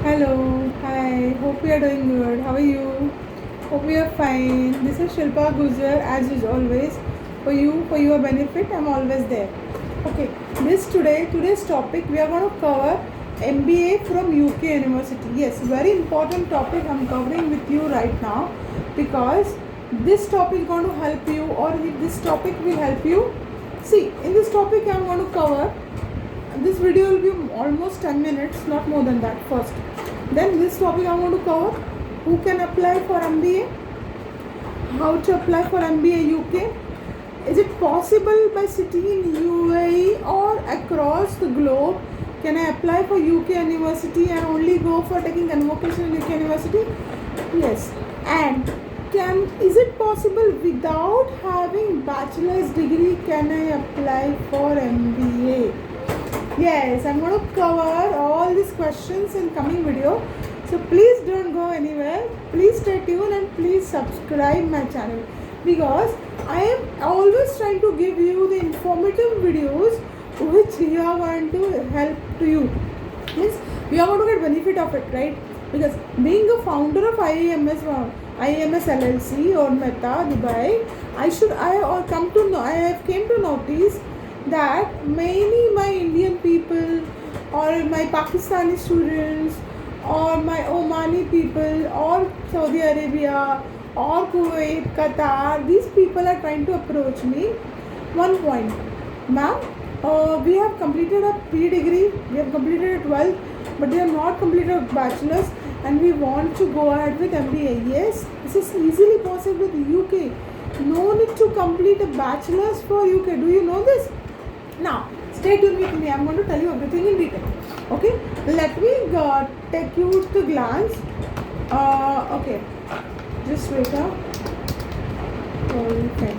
Hello, hi, hope you are doing good. How are you? Hope you are fine. This is Shilpa Gujar, as is always. For you, for your benefit, I'm always there. Okay, today's topic we are going to cover MBA from UK University. Yes, very important topic I'm covering with you right now because this topic is going to help you, or this topic will help you. See, in this topic I'm going to cover, this video will be almost 10 minutes, not more than that. First, then this topic I want to cover: who can apply for MBA, how to apply for MBA UK, is it possible by sitting in UAE or across the globe? Can I apply for UK University and only go for taking convocation in UK University? Yes. And is it possible without having bachelor's degree can I apply for MBA? Yes, I'm going to cover all these questions in coming video. So please don't go anywhere. Please stay tuned and please subscribe my channel, because I am always trying to give you the informative videos which you are going to help to you. Means you are going to get benefit of it, right? Because being a founder of IAMS LLC or Meta Dubai, I have came to notice that many my Indian people or my Pakistani students or my Omani people or Saudi Arabia or Kuwait, Qatar, these people are trying to approach me. One point, ma'am, we have completed a pre-degree, we have completed a 12th, but we have not completed a bachelor's and we want to go ahead with MBA. Yes, this is easily possible with UK. No need to complete a bachelor's for UK. Do you know this? Now, stay tuned with me. I'm going to tell you everything in detail. Okay, let me take you to glance. Okay, just wait up. Okay.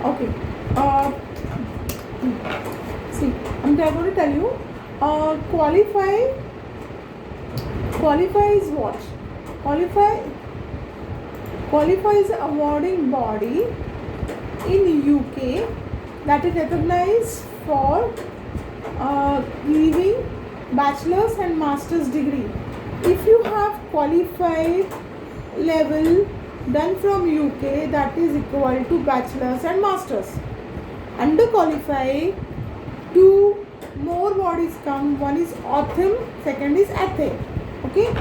Okay. See, I'm going to tell you. Qualify is what? Qualify is an awarding body in UK that is recognized for giving bachelor's and master's degree. If you have qualified level done from UK, that is equal to bachelor's and master's. Under qualified, two more bodies come. One is Authum, second is ATHE. Okay,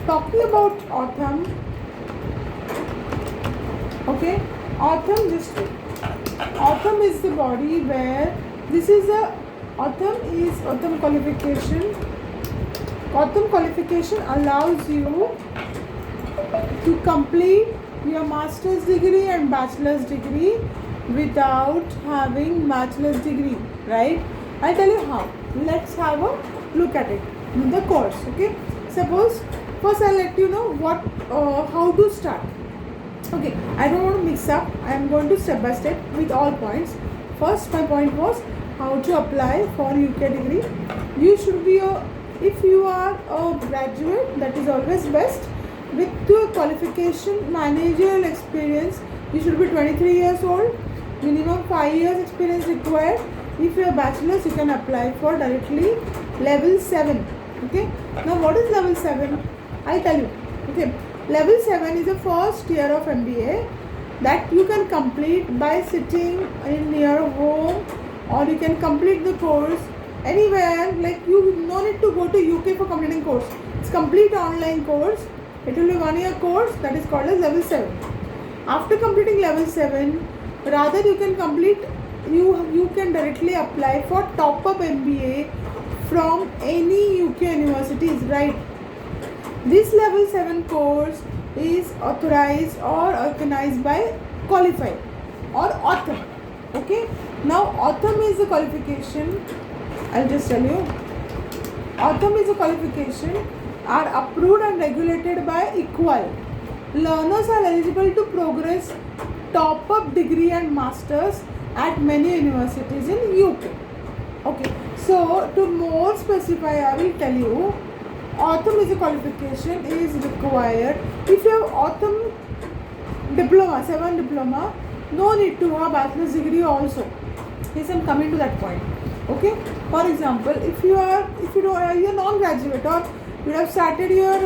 talking about Authum. Okay, Authum, just wait. Authum is the body where this is a Authum qualification. Authum qualification allows you to complete your master's degree and bachelor's degree without having bachelor's degree, right? I'll tell you how. Let's have a look at it. The course, okay? Suppose first I'll let you know how to start. Okay, I don't want to mix up. I am going to step by step with all points. First, my point was how to apply for UK degree. You should be if you are a graduate, that is always best. With your qualification, managerial experience, you should be 23 years old. Minimum 5 years experience required. If you are bachelor's, you can apply for directly level 7. Okay. Now, what is level 7? I'll tell you. Okay. Level 7 is the first year of MBA that you can complete by sitting in your home, or you can complete the course anywhere. Like, you no need to go to UK for completing course. It's complete online course. It will be 1 year course that is called as level 7. After completing level 7, rather you can complete, you can directly apply for top up MBA from any UK universities, right? This level 7 course is authorized or organized by Qualify or Authum. Okay. Now, Authum is a qualification. I'll just tell you. Authum is a qualification are approved and regulated by Equal. Learners are eligible to progress top up degree and masters at many universities in UK. Okay. So, to more specify, I will tell you. Authum is a qualification is required. If you have Authum diploma, 7 diploma, no need to have bachelor's degree also. Yes, I'm coming to that point. Okay. For example, if you are non-graduate or You have started your,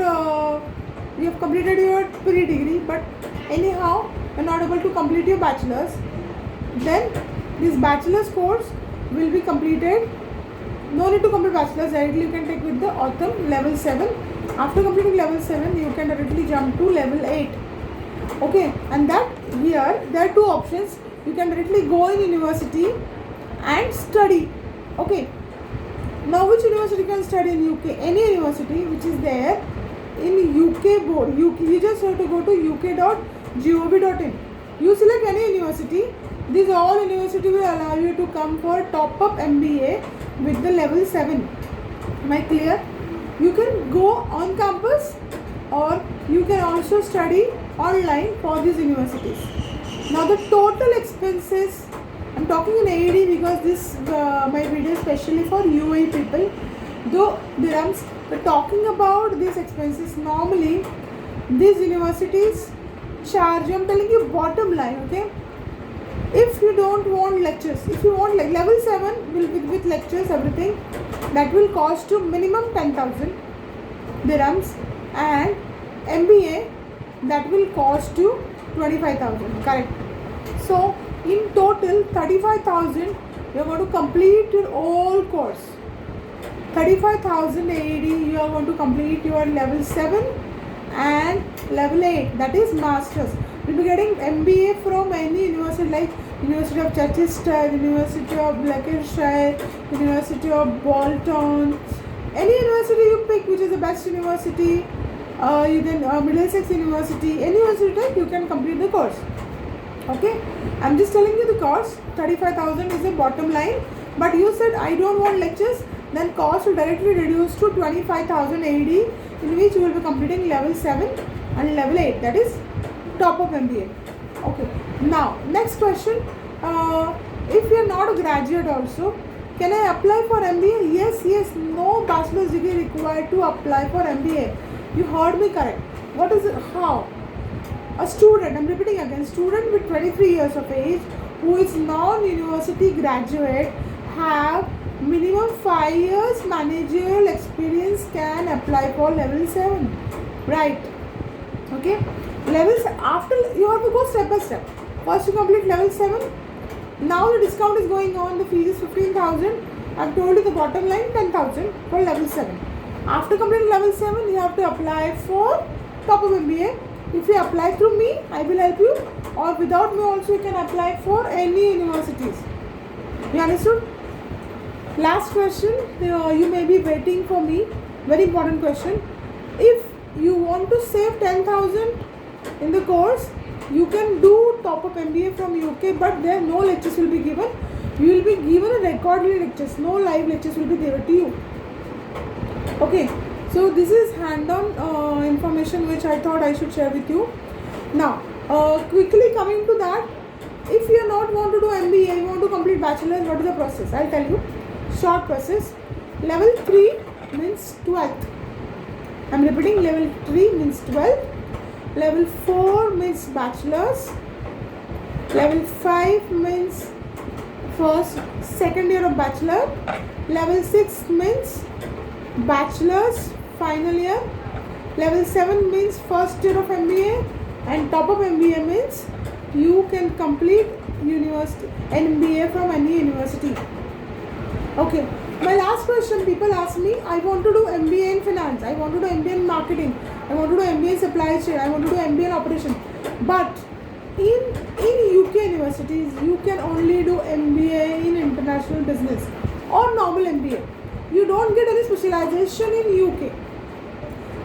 you have completed your pre-degree, but anyhow you are not able to complete your bachelor's. Then this bachelor's course will be completed. No need to complete bachelor's, directly you can take with the autumn level 7. After completing level 7, you can directly jump to level 8. Okay, and that here there are two options. You can directly go in university and study. Okay, now which university you can study in UK? Any university which is there in UK board. You just have to go to uk.gov.in. You select any university. These all university will allow you to come for top up MBA with the level 7. Am I clear? You can go on campus or you can also study online for these universities. Now the total expenses, I'm talking in AED because this my video is especially for UAE people. Though dirhams, but talking about these expenses, normally these universities charge, I'm telling you bottom line, okay? If you don't want lectures, if you want like level 7 will with lectures, everything, that will cost you minimum 10,000 dirhams, and MBA that will cost you 25,000, correct? So in total 35,000 you are going to complete your whole course. 35,000 AED you are going to complete your level 7 and level 8, that is masters. You will be getting MBA from any university like University of Chichester, University of Lancashire, University of Bolton, any university you pick which is the best university, you can Middlesex University, any university type you can complete the course. Okay, I'm just telling you the cost. 35,000 is the bottom line, but you said I don't want lectures, then cost will directly reduce to 25,000 AED, in which you will be completing level 7 and level 8, that is top of MBA. Okay, now next question, if you are not a graduate also, can I apply for MBA? Yes, no bachelor's degree required to apply for MBA. You heard me correct. What is it? How? A student, I'm repeating again, student with 23 years of age who is non-university graduate have minimum 5 years managerial experience can apply for level 7, right? Okay, levels, after you have to go step by step. First you complete level 7. Now the discount is going on, the fees is 15,000. I've told you the bottom line 10,000 for level 7. After completing level 7 you have to apply for top of MBA. If you apply through me, I will help you, or without me also you can apply for any universities. You understood? Last question, you may be waiting for me. Very important question. If you want to save 10,000 in the course, you can do top up MBA from UK, but there no lectures will be given. You will be given a recorded lectures, no live lectures will be given to you. Okay, so this is hand-on information which I thought I should share with you. Now, quickly coming to that, if you not want to do MBA, you want to complete bachelor's, what is the process? I'll tell you. Short process. Level 3 means 12th. I'm repeating, level 3 means 12th. Level 4 means bachelor's. Level 5 means second year of bachelor. Level 6 means bachelor's final year. Level 7 means first year of MBA, and top of MBA means you can complete university MBA from any university. Okay, my last question, people ask me, I want to do MBA in finance, I want to do MBA in marketing, I want to do MBA in supply chain, I want to do MBA in operation, but in UK universities you can only do MBA in international business or normal MBA. You don't get any specialization in UK.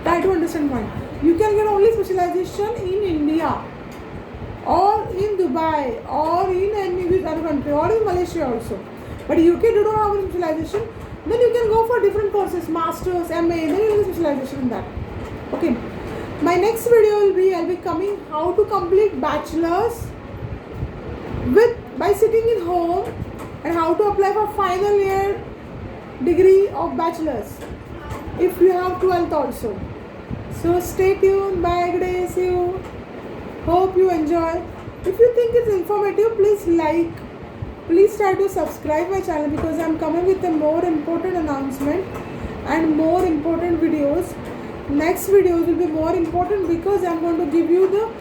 Try to understand one. You can get only specialization in India or in Dubai or in any other country or in Malaysia also. But UK do not have any specialization. Then you can go for different courses, masters, MA, then you will get specialization in that. Okay. My next video will be, I'll be coming how to complete bachelor's by sitting in home, and how to apply for final year degree of bachelor's if you have 12th also. So stay tuned. Bye, good day, see you. Hope you enjoy. If you think it's informative, please like. Please try to subscribe my channel because I'm coming with a more important announcement and more important videos next videos will be more important because I'm going to give you the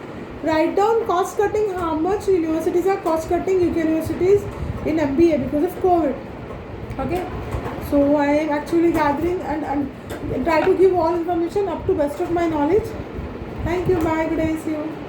write down cost cutting, how much universities are cost cutting, UK universities in MBA because of COVID. Okay, so I am actually gathering and try to give all information up to best of my knowledge. Thank you. Bye. Good day. See you.